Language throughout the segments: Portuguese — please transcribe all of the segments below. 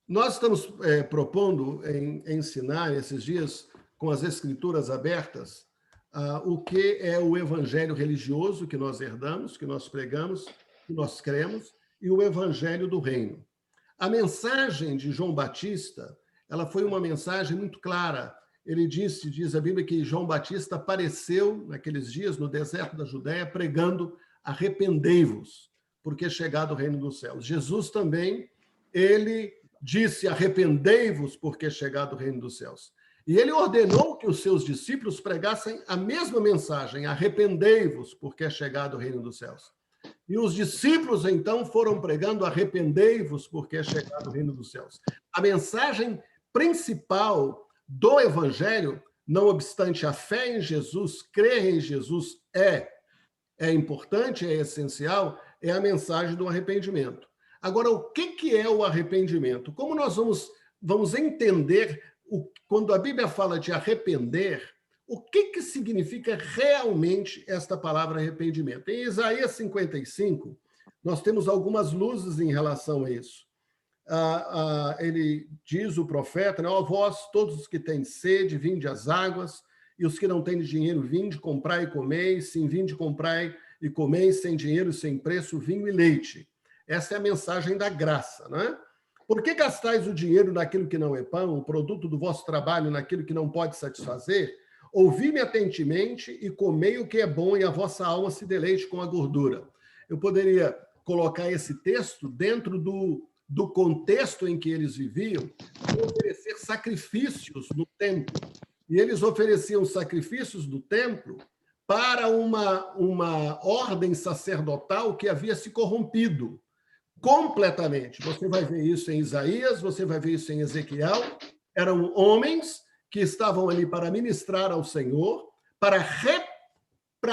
Nós estamos propondo ensinar esses dias, com as escrituras abertas, o que é o evangelho religioso que nós herdamos, que nós pregamos, que nós cremos, e o evangelho do reino. A mensagem de João Batista, ela foi uma mensagem muito clara. Ele disse, diz a Bíblia, que João Batista apareceu naqueles dias no deserto da Judéia pregando: arrependei-vos, porque é chegado o reino dos céus. Jesus também, ele disse: arrependei-vos, porque é chegado o reino dos céus. E ele ordenou que os seus discípulos pregassem a mesma mensagem: arrependei-vos, porque é chegado o reino dos céus. E os discípulos, então, foram pregando: arrependei-vos, porque é chegado o reino dos céus. A mensagem principal do evangelho, não obstante a fé em Jesus, crer em Jesus é importante, é essencial, é a mensagem do arrependimento. Agora, o que é o arrependimento? Como nós vamos entender, quando a Bíblia fala de arrepender, o que significa realmente esta palavra arrependimento? Em Isaías 55, nós temos algumas luzes em relação a isso. Ele diz, o profeta, né, ó vós, todos os que têm sede, vinde às águas, e os que não têm dinheiro, vinde, comprai e comei, sim, vinde, comprai e comei, sem dinheiro e sem preço, vinho e leite. Essa é a mensagem da graça, né? Por que gastais o dinheiro naquilo que não é pão, o produto do vosso trabalho naquilo que não pode satisfazer? Ouvi-me atentamente e comei o que é bom, e a vossa alma se deleite com a gordura. Eu poderia colocar esse texto dentro do contexto em que eles viviam, e oferecer sacrifícios no templo. E eles ofereciam sacrifícios do templo para uma ordem sacerdotal que havia se corrompido completamente. Você vai ver isso em Isaías, você vai ver isso em Ezequiel. Eram homens que estavam ali para ministrar ao Senhor, para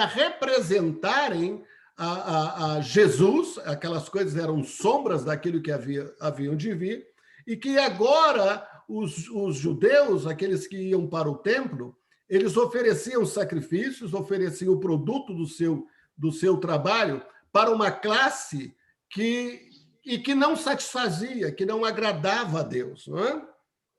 representarem a Jesus. Aquelas coisas eram sombras daquilo que haviam de vir, e que agora os judeus, aqueles que iam para o templo, eles ofereciam sacrifícios, ofereciam o produto do seu trabalho para uma classe que não satisfazia, que não agradava a Deus. Não é?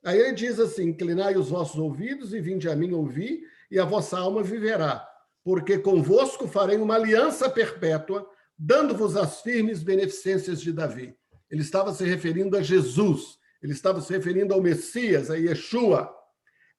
Aí ele diz assim: inclinai os vossos ouvidos e vinde a mim ouvir, e a vossa alma viverá, porque convosco farei uma aliança perpétua, dando-vos as firmes beneficências de Davi. Ele estava se referindo a Jesus, ele estava se referindo ao Messias, a Yeshua.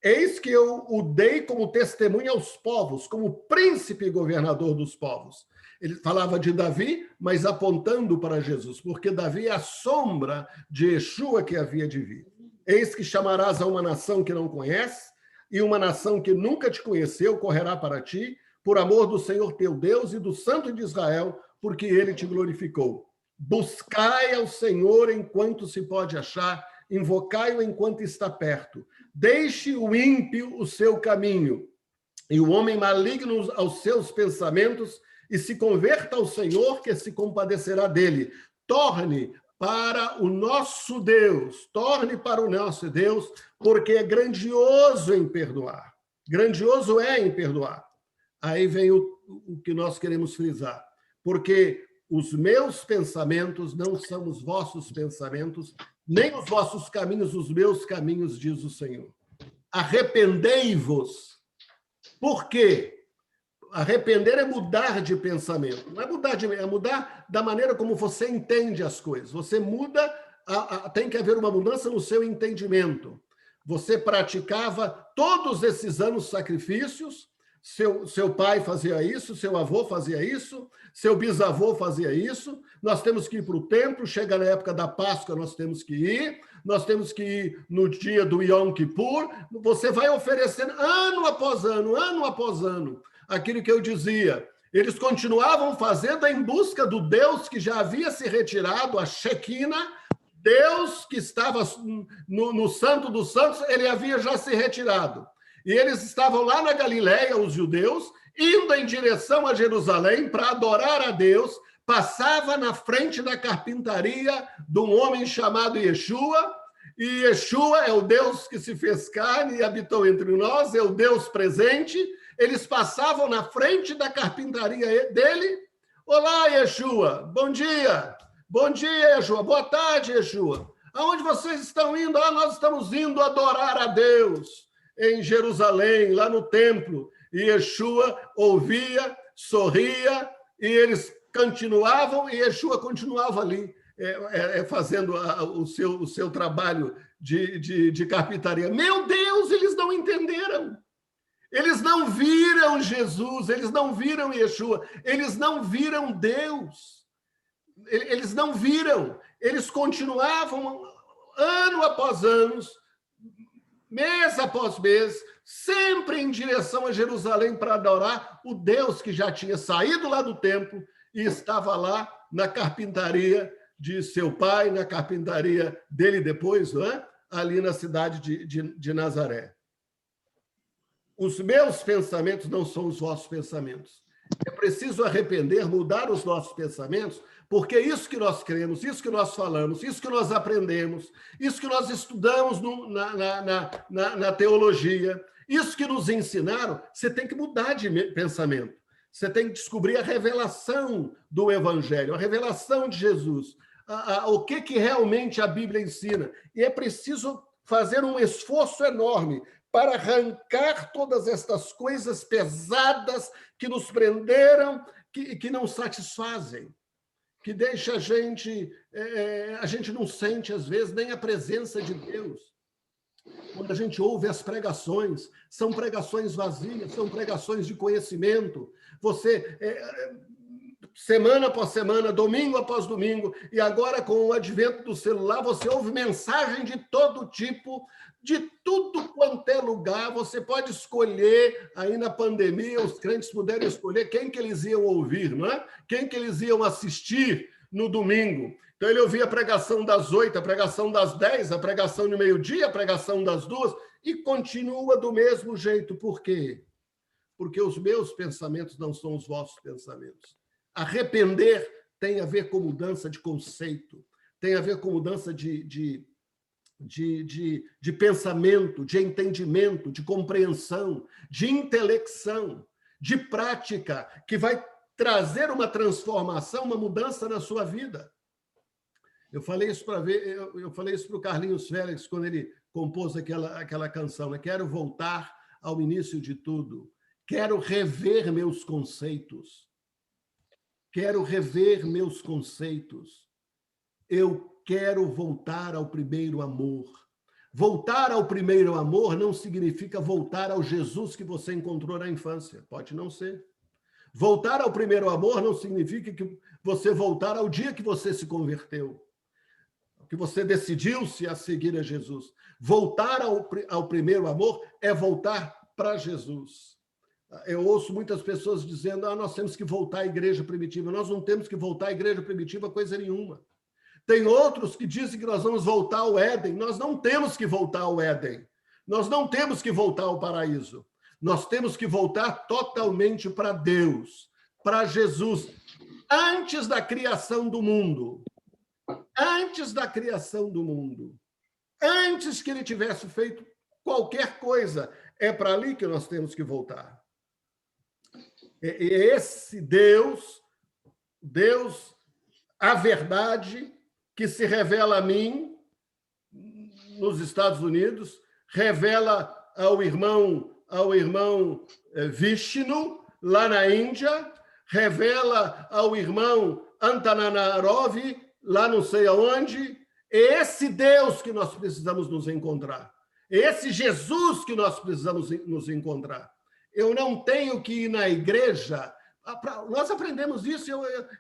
Eis que eu o dei como testemunha aos povos, como príncipe e governador dos povos. Ele falava de Davi, mas apontando para Jesus, porque Davi é a sombra de Yeshua que havia de vir. Eis que chamarás a uma nação que não conhece, e uma nação que nunca te conheceu correrá para ti, por amor do Senhor teu Deus e do Santo de Israel, porque ele te glorificou. Buscai ao Senhor enquanto se pode achar, invocai-o enquanto está perto. Deixe o ímpio o seu caminho, e o homem maligno aos seus pensamentos, e se converta ao Senhor, que se compadecerá dele. Torne para o nosso Deus, porque é grandioso em perdoar. Grandioso é em perdoar. Aí vem o que nós queremos frisar. Porque os meus pensamentos não são os vossos pensamentos, nem os vossos caminhos, os meus caminhos, diz o Senhor. Arrependei-vos. Por quê? Arrepender é mudar de pensamento. Não é mudar da maneira como você entende as coisas. Você muda, tem que haver uma mudança no seu entendimento. Você praticava todos esses anos sacrifícios, seu pai fazia isso, seu avô fazia isso, seu bisavô fazia isso. Nós temos que ir para o templo, chega na época da Páscoa, nós temos que ir no dia do Yom Kippur. Você vai oferecendo ano após ano, aquilo que eu dizia. Eles continuavam fazendo em busca do Deus que já havia se retirado, a Shekinah. Deus que estava no Santo dos Santos, ele havia já se retirado. E eles estavam lá na Galileia, os judeus, indo em direção a Jerusalém para adorar a Deus. Passava na frente da carpintaria de um homem chamado Yeshua, e Yeshua é o Deus que se fez carne e habitou entre nós, é o Deus presente. Eles passavam na frente da carpintaria dele. Olá, Yeshua, bom dia. Bom dia, Yeshua. Boa tarde, Yeshua. Aonde vocês estão indo? Ah, nós estamos indo adorar a Deus em Jerusalém, lá no templo. E Yeshua ouvia, sorria, e eles continuavam, e Yeshua continuava ali, fazendo o seu trabalho de carpintaria. Meu Deus, eles não entenderam. Eles não viram Jesus, eles não viram Yeshua, eles não viram Deus. Eles não viram. Eles continuavam, ano após ano, mês após mês, sempre em direção a Jerusalém para adorar o Deus que já tinha saído lá do templo e estava lá na carpintaria de seu pai, na carpintaria dele depois, não é? Ali na cidade de Nazaré. Os meus pensamentos não são os vossos pensamentos. É preciso arrepender, mudar os nossos pensamentos, porque isso que nós cremos, isso que nós falamos, isso que nós aprendemos, isso que nós estudamos na teologia, isso que nos ensinaram, você tem que mudar de pensamento. Você tem que descobrir a revelação do Evangelho, a revelação de Jesus, o que realmente a Bíblia ensina. E é preciso fazer um esforço enorme para arrancar todas estas coisas pesadas que nos prenderam, que não satisfazem, que deixa a gente não sente, às vezes, nem a presença de Deus. Quando a gente ouve as pregações, são pregações vazias, são pregações de conhecimento. Você, semana após semana, domingo após domingo, e agora com o advento do celular, você ouve mensagem de todo tipo, de tudo quanto é lugar. Você pode escolher, aí na pandemia, os crentes puderam escolher quem que eles iam ouvir, não é? Quem que eles iam assistir no domingo. Então, ele ouvia a pregação das 8, a pregação das 10, a pregação de meio-dia, a pregação das 2, e continua do mesmo jeito. Por quê? Porque os meus pensamentos não são os vossos pensamentos. Arrepender tem a ver com mudança de conceito, tem a ver com mudança de pensamento, de entendimento, de compreensão, de intelecção, de prática, que vai trazer uma transformação, uma mudança na sua vida. Eu falei isso para o Carlinhos Félix quando ele compôs aquela canção, né? Quero voltar ao início de tudo, quero rever meus conceitos, quero rever meus conceitos, eu quero voltar ao primeiro amor. Voltar ao primeiro amor não significa voltar ao Jesus que você encontrou na infância, pode não ser. Voltar ao primeiro amor não significa que você voltar ao dia que você se converteu, que você decidiu-se a seguir a Jesus. Voltar ao primeiro amor é voltar para Jesus. Eu ouço muitas pessoas dizendo, nós temos que voltar à igreja primitiva. Nós não temos que voltar à igreja primitiva coisa nenhuma. Tem outros que dizem que nós vamos voltar ao Éden. Nós não temos que voltar ao Éden. Nós não temos que voltar ao paraíso. Nós temos que voltar totalmente para Deus, para Jesus, antes da criação do mundo. Antes da criação do mundo. Antes que ele tivesse feito qualquer coisa. É para ali que nós temos que voltar. Esse Deus, a verdade, que se revela a mim, nos Estados Unidos, revela ao irmão Vishnu, lá na Índia, revela ao irmão Antananarov, lá não sei aonde. É esse Deus que nós precisamos nos encontrar. É esse Jesus que nós precisamos nos encontrar. Eu não tenho que ir na igreja. Nós aprendemos isso,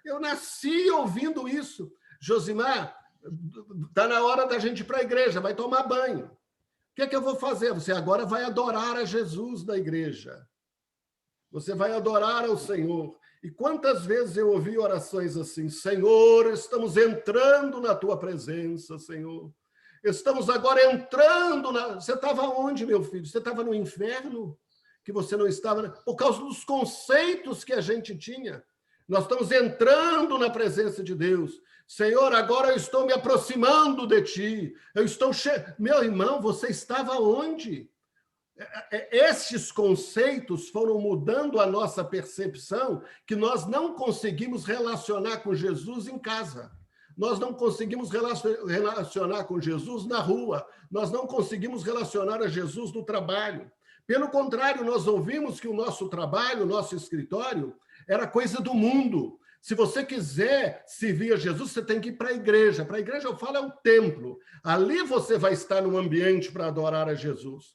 eu nasci ouvindo isso. Josimar, está na hora da gente ir para a igreja, vai tomar banho. O que é que eu vou fazer? Você agora vai adorar a Jesus na igreja. Você vai adorar ao Senhor. E quantas vezes eu ouvi orações assim, Senhor, estamos entrando na tua presença, Senhor. Estamos agora entrando na... Você estava onde, meu filho? Você estava no inferno? Que você não estava... Por causa dos conceitos que a gente tinha. Nós estamos entrando na presença de Deus. Senhor, agora eu estou me aproximando de ti. Eu estou... Meu irmão, você estava onde? Estes conceitos foram mudando a nossa percepção, que nós não conseguimos relacionar com Jesus em casa. Nós não conseguimos relacionar com Jesus na rua. Nós não conseguimos relacionar a Jesus no trabalho. Pelo contrário, nós ouvimos que o nosso trabalho, o nosso escritório, era coisa do mundo. Se você quiser servir a Jesus, você tem que ir para a igreja. Para a igreja, eu falo, é o templo. Ali você vai estar num ambiente para adorar a Jesus.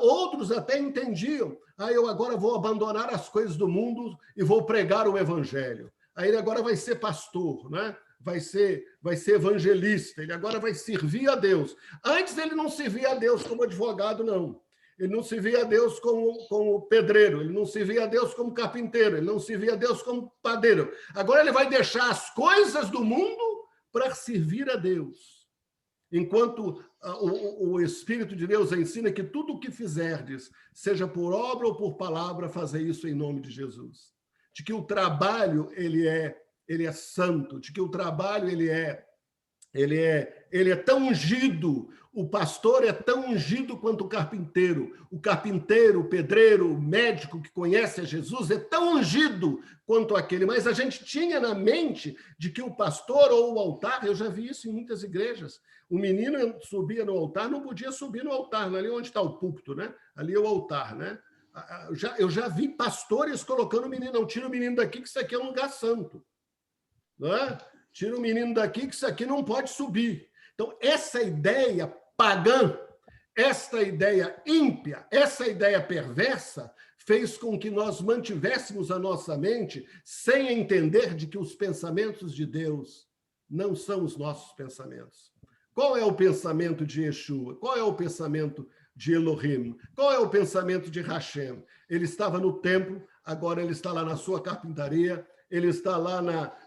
Outros até entendiam. Eu agora vou abandonar as coisas do mundo e vou pregar o evangelho. Aí ele agora vai ser pastor, né? Vai ser evangelista, ele agora vai servir a Deus. Antes ele não servia a Deus como advogado, não. Ele não servia a Deus como pedreiro, ele não servia a Deus como carpinteiro, ele não servia a Deus como padeiro. Agora ele vai deixar as coisas do mundo para servir a Deus. Enquanto o Espírito de Deus ensina que tudo o que fizerdes, seja por obra ou por palavra, fazer isso em nome de Jesus. De que o trabalho ele é santo, de que o trabalho ele é tão ungido, o pastor é tão ungido quanto o carpinteiro, o pedreiro, o médico que conhece a Jesus é tão ungido quanto aquele, mas a gente tinha na mente de que o pastor ou o altar, eu já vi isso em muitas igrejas, o menino subia no altar, não podia subir no altar, ali onde está o púlpito, né? Ali é o altar, né? Eu já vi pastores colocando o menino, não, tira o menino daqui que isso aqui é um lugar santo, não é? Tira o menino daqui que isso aqui não pode subir. Então, essa ideia pagã, esta ideia ímpia, essa ideia perversa, fez com que nós mantivéssemos a nossa mente sem entender de que os pensamentos de Deus não são os nossos pensamentos. Qual é o pensamento de Yeshua? Qual é o pensamento de Elohim? Qual é o pensamento de Hashem? Ele estava no templo, agora ele está lá na sua carpintaria, ele está lá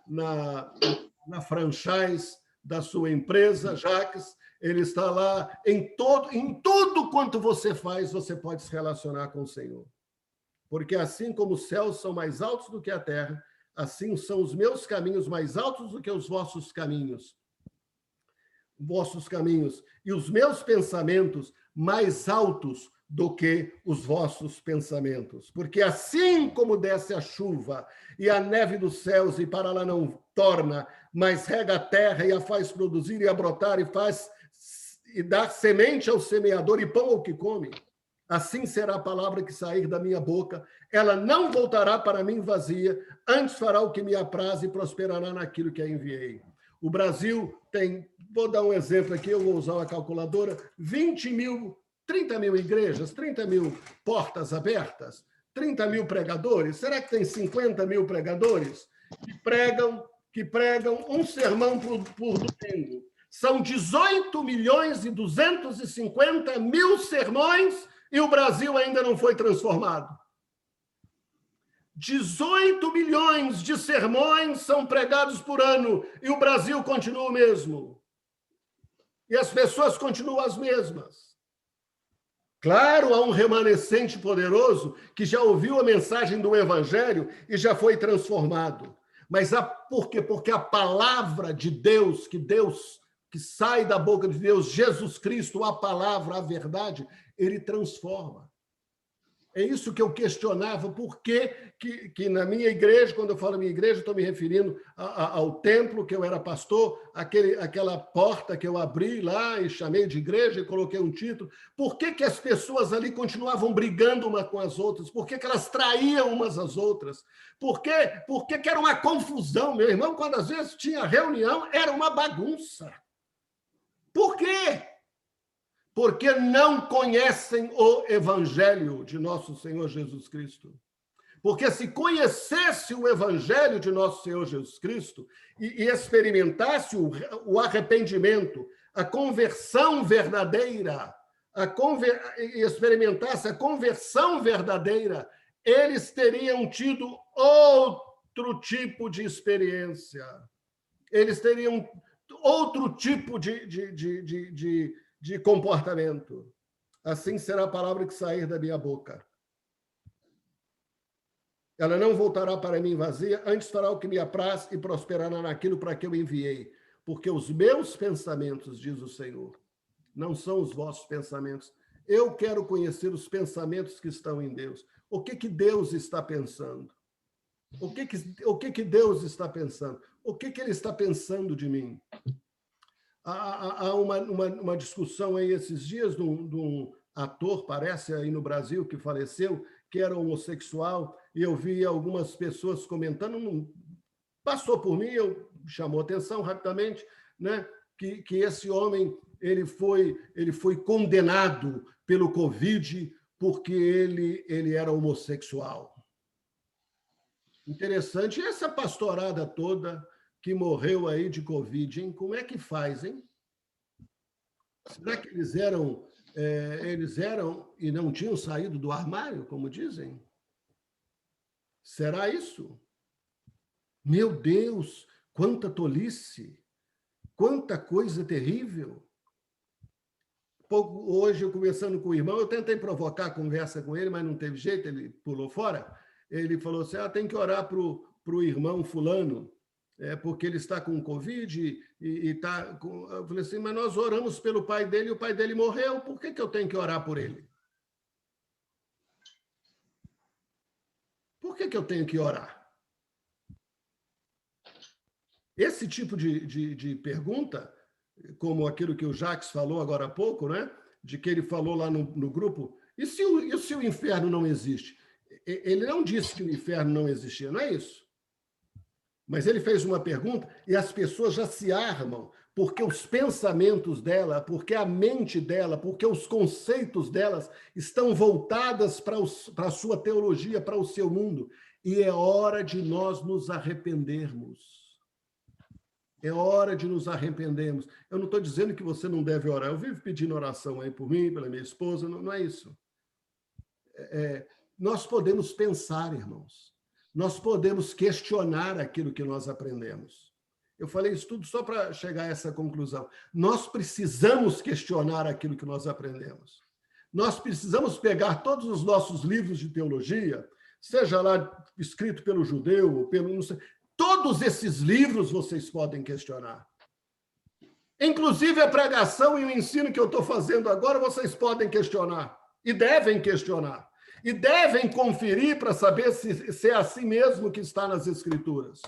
na franchise da sua empresa, Jacques, ele está lá em tudo quanto você faz, você pode se relacionar com o Senhor. Porque assim como os céus são mais altos do que a terra, assim são os meus caminhos mais altos do que os vossos caminhos. E os meus pensamentos mais altos do que os vossos pensamentos. Porque assim como desce a chuva e a neve dos céus e para lá não torna, mas rega a terra e a faz produzir e a brotar e dá semente ao semeador e pão ao que come, assim será a palavra que sair da minha boca. Ela não voltará para mim vazia, antes fará o que me apraz e prosperará naquilo que a enviei. O Brasil tem, vou dar um exemplo aqui, eu vou usar a calculadora, 30 mil igrejas, 30 mil portas abertas, 30 mil pregadores. Será que tem 50 mil pregadores que pregam um sermão por domingo? São 18 milhões e 250 mil sermões e o Brasil ainda não foi transformado. 18 milhões de sermões são pregados por ano e o Brasil continua o mesmo. E as pessoas continuam as mesmas. Claro, há um remanescente poderoso que já ouviu a mensagem do Evangelho e já foi transformado. Mas por quê? Porque a palavra de Deus, que sai da boca de Deus, Jesus Cristo, a palavra, a verdade, ele transforma. É isso que eu questionava, por que na minha igreja, quando eu falo minha igreja, estou me referindo ao templo que eu era pastor, aquela porta que eu abri lá e chamei de igreja e coloquei um título. Por que as pessoas ali continuavam brigando umas com as outras? Por que elas traíam umas às outras? Por que era uma confusão? Meu irmão, quando às vezes tinha reunião, era uma bagunça. Por quê? Porque não conhecem o Evangelho de nosso Senhor Jesus Cristo. Porque se conhecesse o Evangelho de nosso Senhor Jesus Cristo e experimentasse o arrependimento, a conversão verdadeira, experimentasse a conversão verdadeira, eles teriam tido outro tipo de experiência. Eles teriam outro tipo de comportamento. Assim será a palavra que sair da minha boca. Ela não voltará para mim vazia, antes fará o que me apraz e prosperará naquilo para que eu enviei. Porque os meus pensamentos, diz o Senhor, não são os vossos pensamentos. Eu quero conhecer os pensamentos que estão em Deus. O que Deus está pensando? O que Deus está pensando? O que ele está pensando de mim? Há uma discussão aí esses dias de um ator, parece, aí no Brasil, que faleceu, que era homossexual, e eu vi algumas pessoas comentando, passou por mim, chamou atenção rapidamente, né, que esse homem ele foi condenado pelo Covid porque ele era homossexual. Interessante. E essa pastorada toda que morreu aí de Covid, hein? Como é que faz, hein? Será que eles eram e não tinham saído do armário, como dizem? Será isso? Meu Deus, quanta tolice, quanta coisa terrível. Hoje, eu conversando com o irmão, eu tentei provocar a conversa com ele, mas não teve jeito, ele pulou fora. Ele falou assim, tem que orar para o irmão fulano, porque ele está com Covid e está com... Eu falei assim, mas nós oramos pelo pai dele e o pai dele morreu, por que eu tenho que orar por ele? Por que eu tenho que orar? Esse tipo de pergunta, como aquilo que o Jacques falou agora há pouco, né? De que ele falou lá no grupo, e se o inferno não existe? Ele não disse que o inferno não existia, não é isso? Mas ele fez uma pergunta e as pessoas já se armam, porque os pensamentos dela, porque a mente dela, porque os conceitos delas estão voltadas para a sua teologia, para o seu mundo. E é hora de nós nos arrependermos. É hora de nos arrependermos. Eu não estou dizendo que você não deve orar. Eu vivo pedindo oração aí por mim, pela minha esposa, não é isso. Nós podemos pensar, irmãos. Nós podemos questionar aquilo que nós aprendemos. Eu falei isso tudo só para chegar a essa conclusão. Nós precisamos questionar aquilo que nós aprendemos. Nós precisamos pegar todos os nossos livros de teologia, seja lá escrito pelo judeu, ou pelo... Não sei, todos esses livros vocês podem questionar. Inclusive a pregação e o ensino que eu estou fazendo agora, vocês podem questionar. E devem questionar. E devem conferir para saber se é assim mesmo que está nas Escrituras.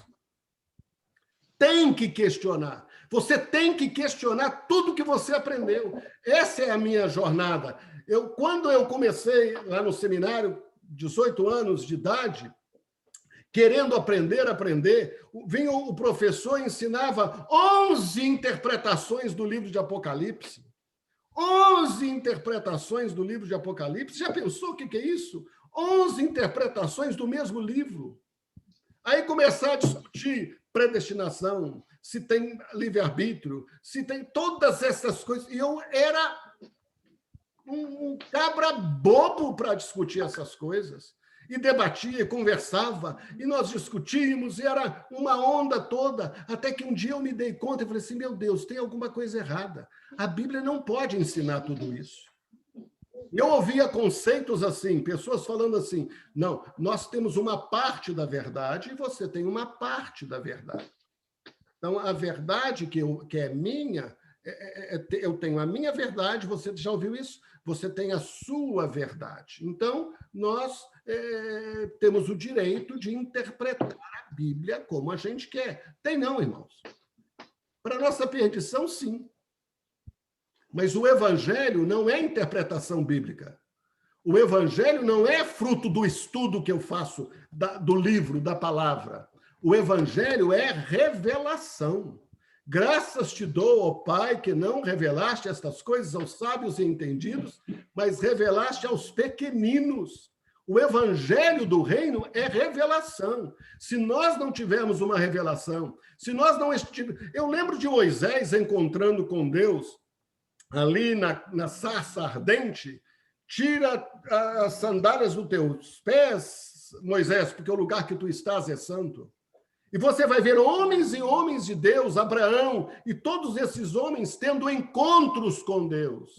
Tem que questionar. Você tem que questionar tudo que você aprendeu. Essa é a minha jornada. Quando eu comecei lá no seminário, 18 anos de idade, querendo aprender, vinha o professor e ensinava 11 interpretações do livro de Apocalipse. 11 interpretações do livro de Apocalipse. Já pensou o que é isso? 11 interpretações do mesmo livro. Aí começar a discutir predestinação, se tem livre-arbítrio, se tem todas essas coisas. E eu era um cabra bobo para discutir essas coisas. E debatia, conversava, e nós discutíamos, e era uma onda toda, até que um dia eu me dei conta e falei assim, meu Deus, tem alguma coisa errada. A Bíblia não pode ensinar tudo isso. Eu ouvia conceitos assim, pessoas falando assim, não, nós temos uma parte da verdade e você tem uma parte da verdade. Então, a verdade que é minha, eu tenho a minha verdade, você já ouviu isso? Você tem a sua verdade. Então, nós temos o direito de interpretar a Bíblia como a gente quer. Tem não, irmãos. Para nossa perdição, sim. Mas o Evangelho não é interpretação bíblica. O Evangelho não é fruto do estudo que eu faço do livro, da palavra. O Evangelho é revelação. Graças te dou, ó Pai, que não revelaste estas coisas aos sábios e entendidos, mas revelaste aos pequeninos. O Evangelho do Reino é revelação. Se nós não tivermos uma revelação, se nós não estivermos... Eu lembro de Moisés encontrando com Deus, ali na sarça ardente, tira as sandálias dos teus pés, Moisés, porque o lugar que tu estás é santo. E você vai ver homens e homens de Deus, Abraão, e todos esses homens tendo encontros com Deus.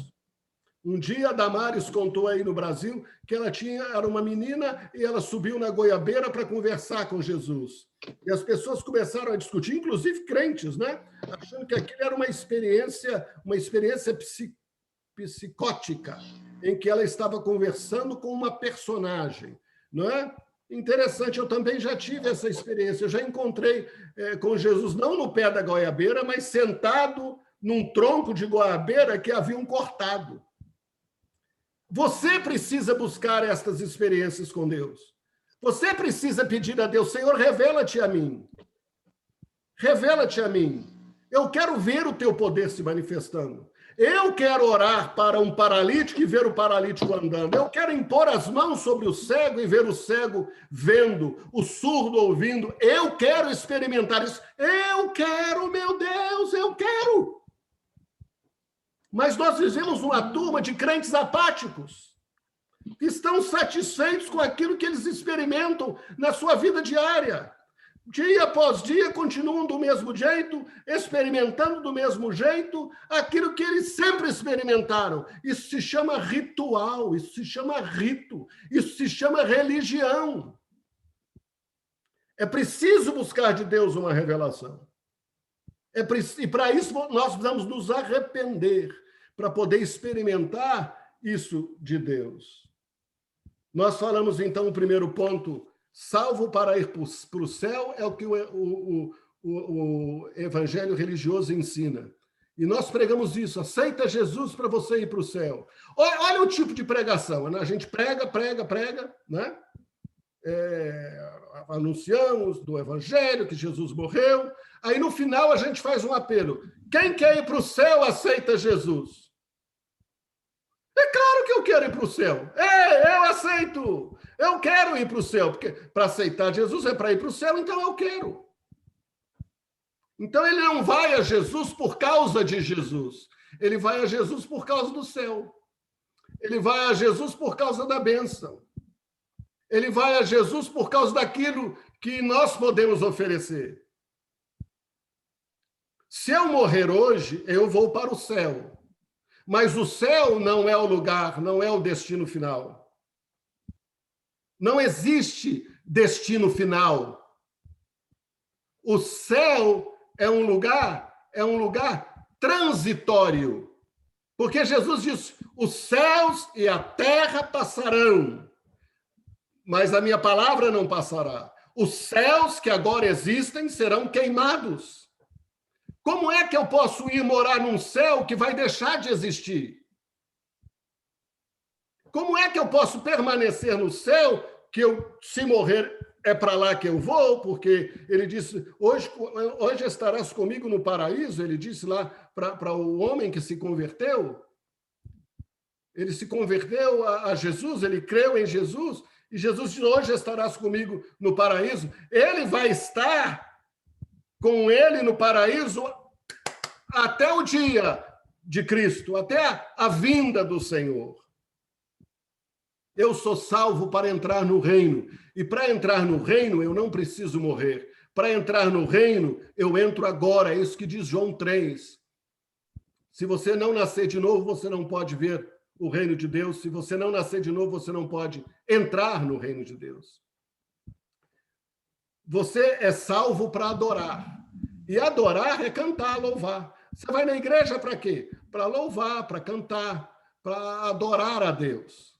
Um dia a Damares contou aí no Brasil que ela era uma menina e ela subiu na goiabeira para conversar com Jesus. E as pessoas começaram a discutir, inclusive crentes, né? Achando que aquilo era uma experiência psicótica, em que ela estava conversando com uma personagem, não é? Interessante, eu também já tive essa experiência. Eu já encontrei com Jesus, não no pé da goiabeira, mas sentado num tronco de goiabeira que haviam cortado. Você precisa buscar estas experiências com Deus. Você precisa pedir a Deus, Senhor, revela-te a mim. Revela-te a mim. Eu quero ver o teu poder se manifestando. Eu quero orar para um paralítico e ver o paralítico andando. Eu quero impor as mãos sobre o cego e ver o cego vendo, o surdo ouvindo. Eu quero experimentar isso. Eu quero, meu Deus, eu quero. Mas nós vivemos uma turma de crentes apáticos, que estão satisfeitos com aquilo que eles experimentam na sua vida diária. Dia após dia, continuam do mesmo jeito, experimentando do mesmo jeito aquilo que eles sempre experimentaram. Isso se chama ritual, isso se chama rito, isso se chama religião. É preciso buscar de Deus uma revelação. E para isso nós precisamos nos arrepender, para poder experimentar isso de Deus. Nós falamos, então, o primeiro ponto, salvo para ir para o céu, é o que o evangelho religioso ensina. E nós pregamos isso, aceita Jesus para você ir para o céu. Olha o tipo de pregação, né? A gente prega, né? Anunciamos do evangelho, que Jesus morreu, aí no final a gente faz um apelo. Quem quer ir para o céu, aceita Jesus. É claro que eu quero ir para o céu. Eu aceito. Eu quero ir para o céu, porque para aceitar Jesus é para ir para o céu, então eu quero. Então ele não vai a Jesus por causa de Jesus. Ele vai a Jesus por causa do céu. Ele vai a Jesus por causa da bênção. Ele vai a Jesus por causa daquilo que nós podemos oferecer. Se eu morrer hoje, eu vou para o céu. Mas o céu não é o lugar, não é o destino final. Não existe destino final. O céu é um lugar transitório. Porque Jesus disse: os céus e a terra passarão, mas a minha palavra não passará. Os céus que agora existem serão queimados. Como é que eu posso ir morar num céu que vai deixar de existir? Como é que eu posso permanecer no céu que eu, se morrer, é para lá que eu vou? Porque ele disse, hoje estarás comigo no paraíso, ele disse lá para o homem que se converteu. Ele se converteu a Jesus, ele creu em Jesus, e Jesus disse, hoje estarás comigo no paraíso. Ele vai estar com ele no paraíso até o dia de Cristo, até a vinda do Senhor. Eu sou salvo para entrar no reino. E para entrar no reino, eu não preciso morrer. Para entrar no reino, eu entro agora. É isso que diz João 3. Se você não nascer de novo, você não pode ver o reino de Deus. Se você não nascer de novo, você não pode entrar no reino de Deus. Você é salvo para adorar. E adorar é cantar, louvar. Você vai na igreja para quê? Para louvar, para cantar, para adorar a Deus.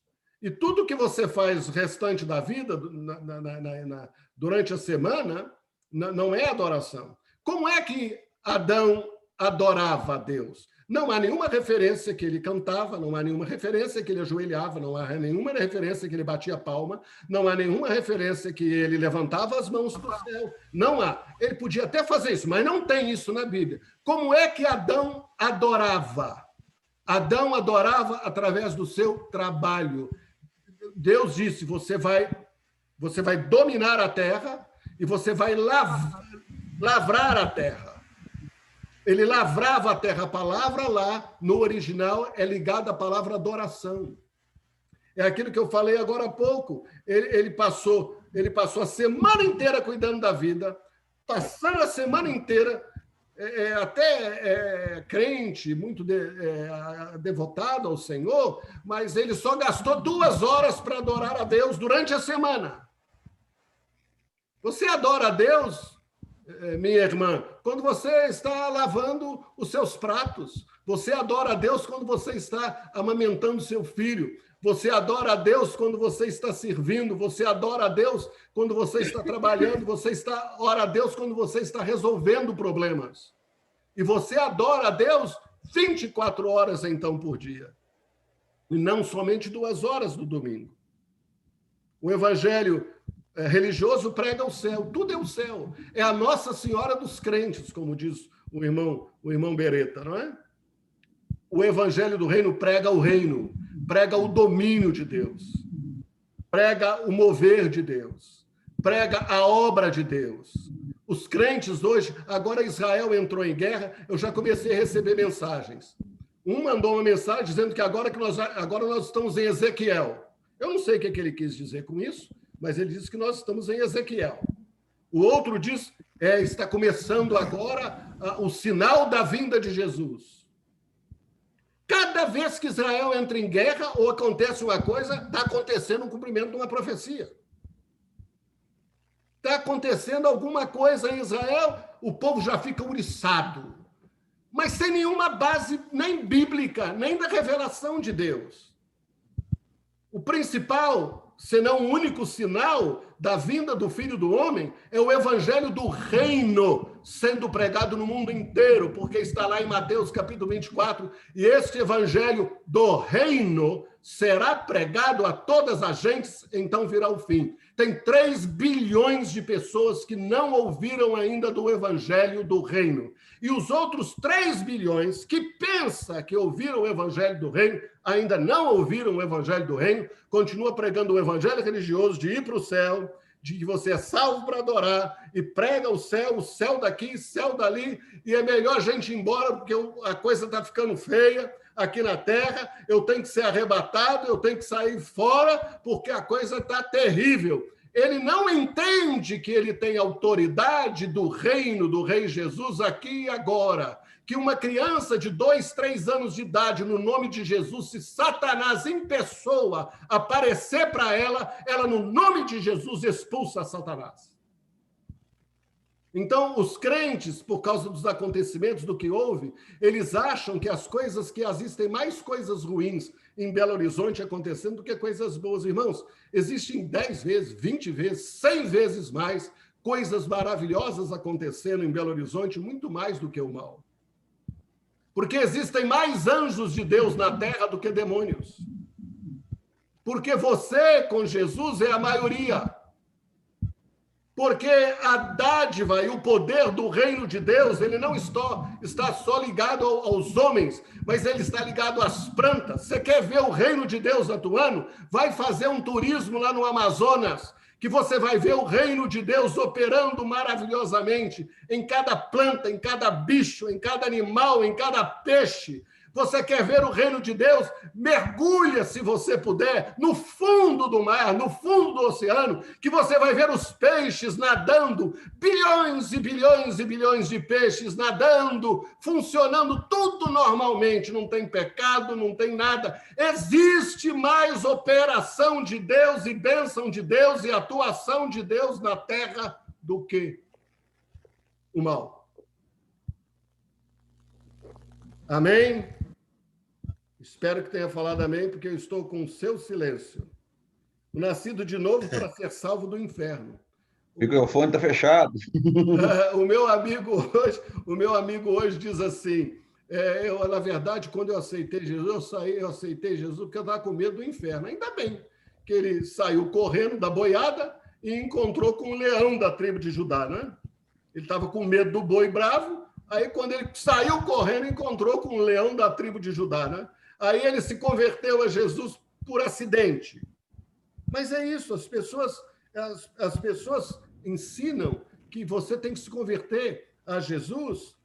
E tudo que você faz restante da vida, durante a semana, não é adoração. Como é que Adão adorava a Deus? Não há nenhuma referência que ele cantava, não há nenhuma referência que ele ajoelhava, não há nenhuma referência que ele batia palma, não há nenhuma referência que ele levantava as mãos para o céu. Não há. Ele podia até fazer isso, mas não tem isso na Bíblia. Como é que Adão adorava? Adão adorava através do seu trabalho. Deus disse, você vai dominar a terra e você vai lavrar a terra. Ele lavrava a terra. A palavra lá, no original, é ligada à palavra adoração. É aquilo que eu falei agora há pouco. Ele passou a semana inteira cuidando da vida, passando a semana inteira, crente, muito devotado ao Senhor, mas ele só gastou 2 horas para adorar a Deus durante a semana. Você adora a Deus, minha irmã, quando você está lavando os seus pratos. Você adora a Deus quando você está amamentando seu filho. Você adora a Deus quando você está servindo, você adora a Deus quando você está trabalhando, ora a Deus quando você está resolvendo problemas. E você adora a Deus 24 horas, então, por dia. E não somente 2 horas no domingo. O evangelho religioso prega o céu, tudo é o céu. É a Nossa Senhora dos crentes, como diz o irmão Beretta, não é? O evangelho do reino prega o reino, prega o domínio de Deus, prega o mover de Deus, prega a obra de Deus. Os crentes hoje, agora Israel entrou em guerra, eu já comecei a receber mensagens. Um mandou uma mensagem dizendo que agora nós estamos em Ezequiel. Eu não sei o que ele quis dizer com isso, mas ele disse que nós estamos em Ezequiel. O outro diz, está começando agora o sinal da vinda de Jesus. Cada vez que Israel entra em guerra ou acontece uma coisa, está acontecendo um cumprimento de uma profecia. Está acontecendo alguma coisa em Israel, o povo já fica ouriçado, mas sem nenhuma base nem bíblica, nem da revelação de Deus. O principal, senão o único sinal da vinda do Filho do Homem é o evangelho do reino sendo pregado no mundo inteiro, porque está lá em Mateus capítulo 24, e este evangelho do reino será pregado a todas as gentes, então virá o fim. Tem 3 bilhões de pessoas que não ouviram ainda do evangelho do reino. E os outros 3 bilhões que pensam que ouviram o evangelho do reino, ainda não ouviram o evangelho do reino, continua pregando o evangelho religioso de ir para o céu, de que você é salvo para adorar, e prega o céu daqui, céu dali, e é melhor a gente ir embora, porque a coisa está ficando feia aqui na terra, eu tenho que ser arrebatado, eu tenho que sair fora, porque a coisa está terrível. Ele não entende que ele tem autoridade do reino do Rei Jesus aqui e agora. Que uma criança de 2, 3 anos de idade, no nome de Jesus, se Satanás em pessoa aparecer para ela, no nome de Jesus, expulsa Satanás. Então, os crentes, por causa dos acontecimentos, do que houve, eles acham que existem mais coisas ruins em Belo Horizonte acontecendo do que coisas boas. Irmãos, existem 10 vezes, 20 vezes, 100 vezes mais coisas maravilhosas acontecendo em Belo Horizonte, muito mais do que o mal. Porque existem mais anjos de Deus na terra do que demônios. Porque você, com Jesus, é a maioria. Porque a dádiva e o poder do reino de Deus, ele não está só ligado aos homens, mas ele está ligado às plantas. Você quer ver o reino de Deus atuando? Vai fazer um turismo lá no Amazonas, que você vai ver o reino de Deus operando maravilhosamente em cada planta, em cada bicho, em cada animal, em cada peixe. Você quer ver o reino de Deus? Mergulha, se você puder, no fundo do mar, no fundo do oceano, que você vai ver os peixes nadando, bilhões e bilhões e bilhões de peixes nadando, funcionando tudo normalmente, não tem pecado, não tem nada. Existe mais operação de Deus e bênção de Deus e atuação de Deus na terra do que o mal. Amém? Espero que tenha falado amém, porque eu estou com o seu silêncio. Nascido de novo para ser salvo do inferno. O microfone está fechado. O meu amigo hoje diz assim, na verdade, quando eu aceitei Jesus, eu aceitei Jesus porque eu estava com medo do inferno. Ainda bem que ele saiu correndo da boiada e encontrou com o leão da tribo de Judá, né? Ele estava com medo do boi bravo, aí quando ele saiu correndo, encontrou com o leão da tribo de Judá, né? Aí ele se converteu a Jesus por acidente. Mas é isso, as pessoas ensinam que você tem que se converter a Jesus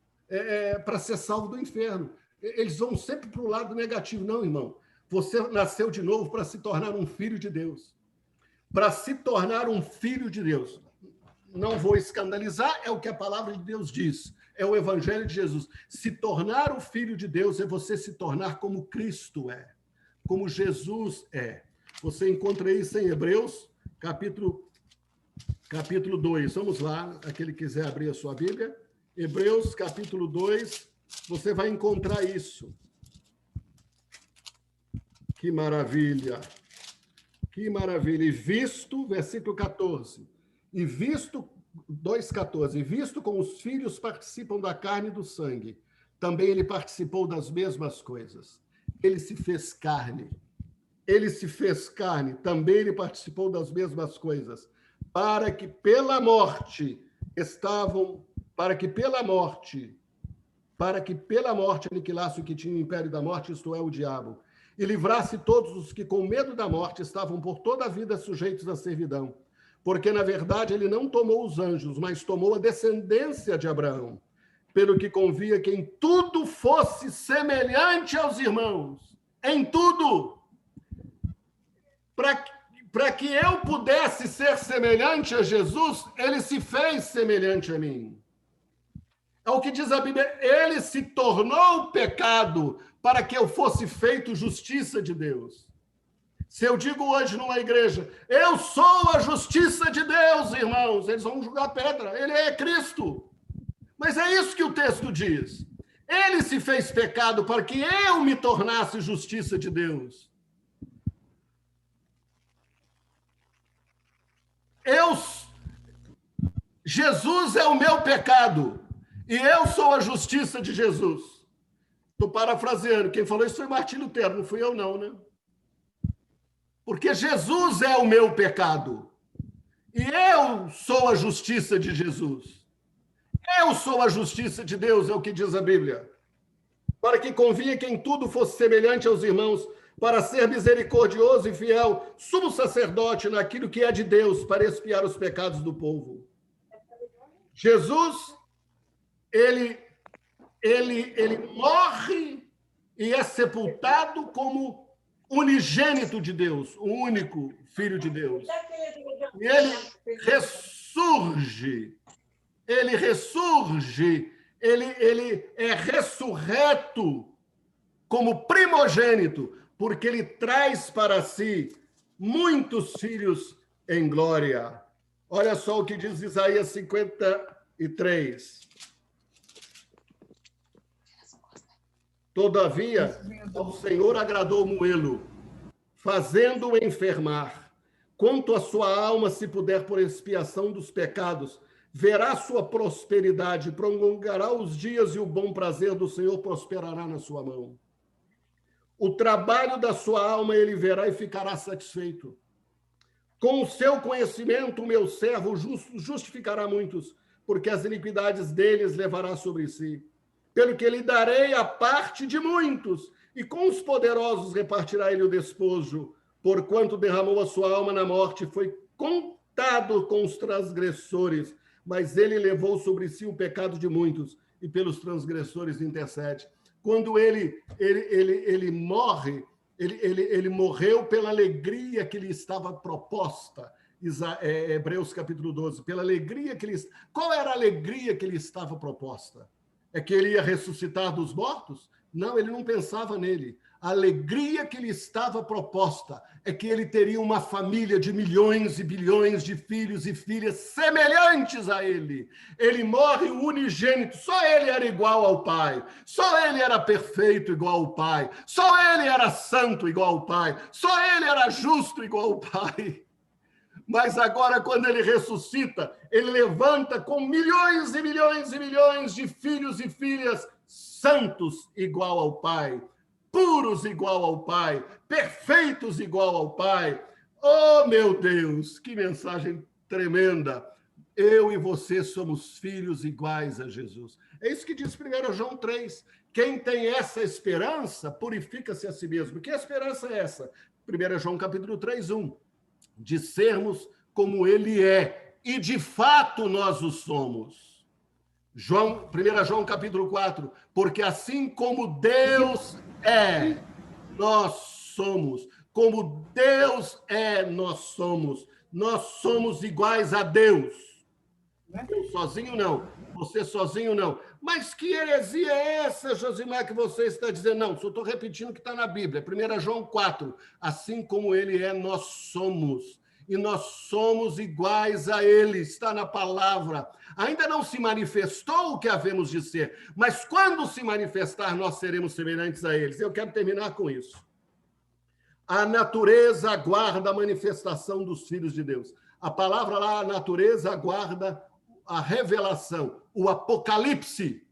para ser salvo do inferno. Eles vão sempre para o lado negativo. Não, irmão. Você nasceu de novo para se tornar um filho de Deus. Para se tornar um filho de Deus. Não vou escandalizar, é o que a palavra de Deus diz. É o evangelho de Jesus. Se tornar o filho de Deus é você se tornar como Cristo é. Como Jesus é. Você encontra isso em Hebreus, capítulo 2. Vamos lá, aquele que quiser abrir a sua Bíblia. Hebreus, capítulo 2, você vai encontrar isso. Que maravilha! Que maravilha! E visto, versículo 14, e visto, 2,14, e visto como os filhos participam da carne e do sangue, também ele participou das mesmas coisas. Ele se fez carne. Ele se fez carne, também ele participou das mesmas coisas, para que pela morte aniquilasse o que tinha o império da morte, isto é, o diabo, e livrasse todos os que com medo da morte estavam por toda a vida sujeitos à servidão. Porque, na verdade, ele não tomou os anjos, mas tomou a descendência de Abraão, pelo que convia que em tudo fosse semelhante aos irmãos. Em tudo! Para que eu pudesse ser semelhante a Jesus, ele se fez semelhante a mim. É o que diz a Bíblia, ele se tornou pecado para que eu fosse feito justiça de Deus. Se eu digo hoje numa igreja, eu sou a justiça de Deus, irmãos, eles vão jogar pedra, ele é Cristo. Mas é isso que o texto diz. Ele se fez pecado para que eu me tornasse justiça de Deus. Jesus é o meu pecado e eu sou a justiça de Jesus. Estou parafraseando, quem falou isso foi Martim Lutero, não fui eu não, né? Porque Jesus é o meu pecado e eu sou a justiça de Jesus. Eu sou a justiça de Deus, é o que diz a Bíblia. Para que convinha que em tudo fosse semelhante aos irmãos, para ser misericordioso e fiel, sumo sacerdote naquilo que é de Deus, para expiar os pecados do povo. Jesus, ele morre e é sepultado como unigênito de Deus, o único Filho de Deus. E ele ressurge, ele é ressurreto como primogênito, porque ele traz para si muitos filhos em glória. Olha só o que diz Isaías 53. Todavia, ao Senhor agradou moê-lo, fazendo-o enfermar. Quanto a sua alma, se puder por expiação dos pecados, verá sua prosperidade, prolongará os dias e o bom prazer do Senhor prosperará na sua mão. O trabalho da sua alma ele verá e ficará satisfeito. Com o seu conhecimento, o meu servo justificará muitos, porque as iniquidades deles levará sobre si. Pelo que lhe darei a parte de muitos, e com os poderosos repartirá ele o despojo, porquanto derramou a sua alma na morte, foi contado com os transgressores, mas ele levou sobre si o pecado de muitos, e pelos transgressores intercede. Quando ele morre, ele morreu pela alegria que lhe estava proposta. Hebreus capítulo 12, pela alegria que lhe... Qual era a alegria que lhe estava proposta? É que ele ia ressuscitar dos mortos? Não, ele não pensava nele. A alegria que lhe estava proposta é que ele teria uma família de milhões e bilhões de filhos e filhas semelhantes a ele. Ele morre unigênito, só ele era igual ao Pai, só ele era perfeito igual ao Pai, só ele era santo igual ao Pai, só ele era justo igual ao Pai. Mas agora, quando ele ressuscita, ele levanta com milhões e milhões e milhões de filhos e filhas santos igual ao Pai, puros igual ao Pai, perfeitos igual ao Pai. Oh, meu Deus, que mensagem tremenda! Eu e você somos filhos iguais a Jesus. É isso que diz 1 João 3. Quem tem essa esperança, purifica-se a si mesmo. Que esperança é essa? 1 João capítulo 3, 1. De sermos como ele é, e de fato nós o somos. 1 João capítulo 4, porque assim como Deus é, nós somos. Como Deus é, nós somos iguais a Deus. Eu sozinho não, você sozinho não. Mas que heresia é essa, Josimar, que você está dizendo? Não, só estou repetindo o que está na Bíblia. 1 João 4, assim como ele é, nós somos. E nós somos iguais a ele, está na palavra. Ainda não se manifestou o que havemos de ser, mas quando se manifestar, nós seremos semelhantes a eles. Eu quero terminar com isso. A natureza aguarda a manifestação dos filhos de Deus. A palavra lá, a natureza aguarda a revelação, o apocalipse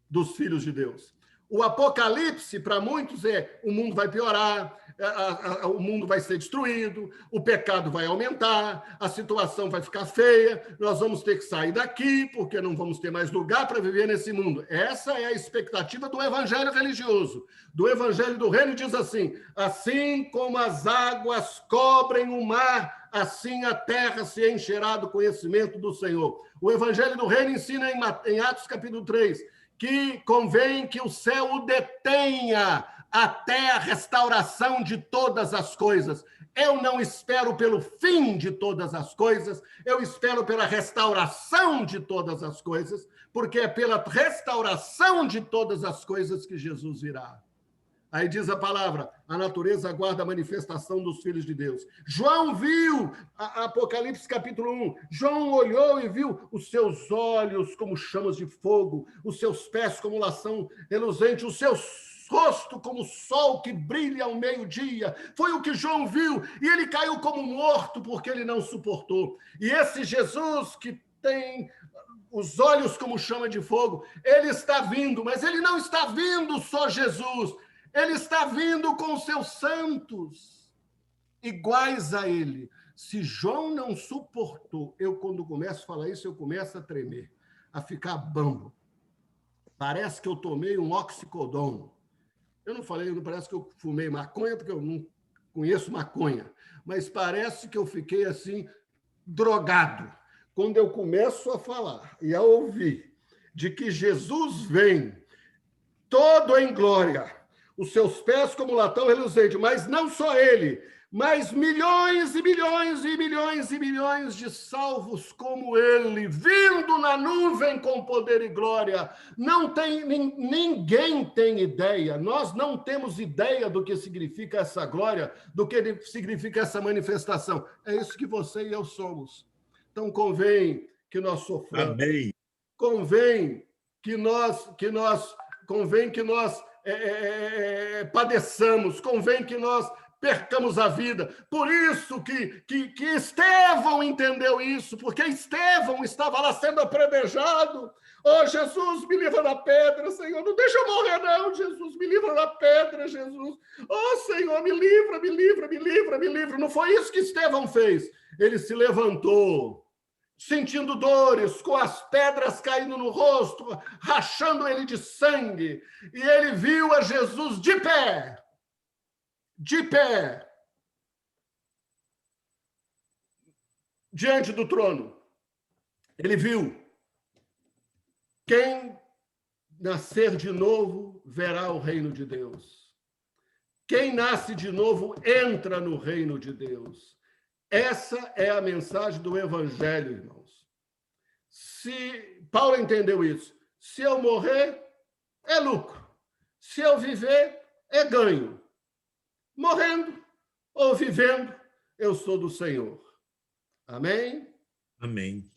dos filhos de Deus. O apocalipse, para muitos, é o mundo vai piorar, o mundo vai ser destruído, o pecado vai aumentar, a situação vai ficar feia, nós vamos ter que sair daqui, porque não vamos ter mais lugar para viver nesse mundo. Essa é a expectativa do evangelho religioso. Do evangelho do reino diz assim: assim como as águas cobrem o mar, assim a terra se encherá do conhecimento do Senhor. O evangelho do reino ensina em Atos capítulo 3, que convém que o céu o detenha até a restauração de todas as coisas. Eu não espero pelo fim de todas as coisas, eu espero pela restauração de todas as coisas, porque é pela restauração de todas as coisas que Jesus virá. Aí diz a palavra, a natureza aguarda a manifestação dos filhos de Deus. João viu, Apocalipse capítulo 1, João olhou e viu os seus olhos como chamas de fogo, os seus pés como lação reluzente, o seu rosto como o sol que brilha ao meio-dia. Foi o que João viu, e ele caiu como morto porque ele não suportou. E esse Jesus que tem os olhos como chama de fogo, ele está vindo, mas ele não está vindo só Jesus, ele está vindo com seus santos, iguais a ele. Se João não suportou, eu quando começo a falar isso, eu começo a tremer, a ficar bambo. Parece que eu tomei um oxicodon. Eu não falei, não parece que eu fumei maconha, porque eu não conheço maconha, mas parece que eu fiquei assim, drogado. Quando eu começo a falar e a ouvir de que Jesus vem todo em glória, os seus pés como latão reluzente, mas não só ele, mas milhões e milhões e milhões e milhões de salvos como ele, vindo na nuvem com poder e glória. Não tem, ninguém tem ideia, nós não temos ideia do que significa essa glória, do que significa essa manifestação. É isso que você e eu somos. Então, convém que nós soframos. Amém. Convém que nós padeçamos, convém que nós percamos a vida. Por isso que Estevão entendeu isso, porque Estevão estava lá sendo apredejado. Oh, Jesus, me livra da pedra, Senhor. Não deixa eu morrer, não, Jesus. Me livra da pedra, Jesus. Oh, Senhor, me livra, me livra, me livra, me livra. Não foi isso que Estevão fez. Ele se levantou, sentindo dores, com as pedras caindo no rosto, rachando ele de sangue. E ele viu a Jesus de pé, diante do trono. Ele viu: quem nascer de novo verá o reino de Deus. Quem nasce de novo entra no reino de Deus. Essa é a mensagem do evangelho, irmãos. Se Paulo entendeu isso, se eu morrer, é lucro. Se eu viver, é ganho. Morrendo ou vivendo, eu sou do Senhor. Amém? Amém.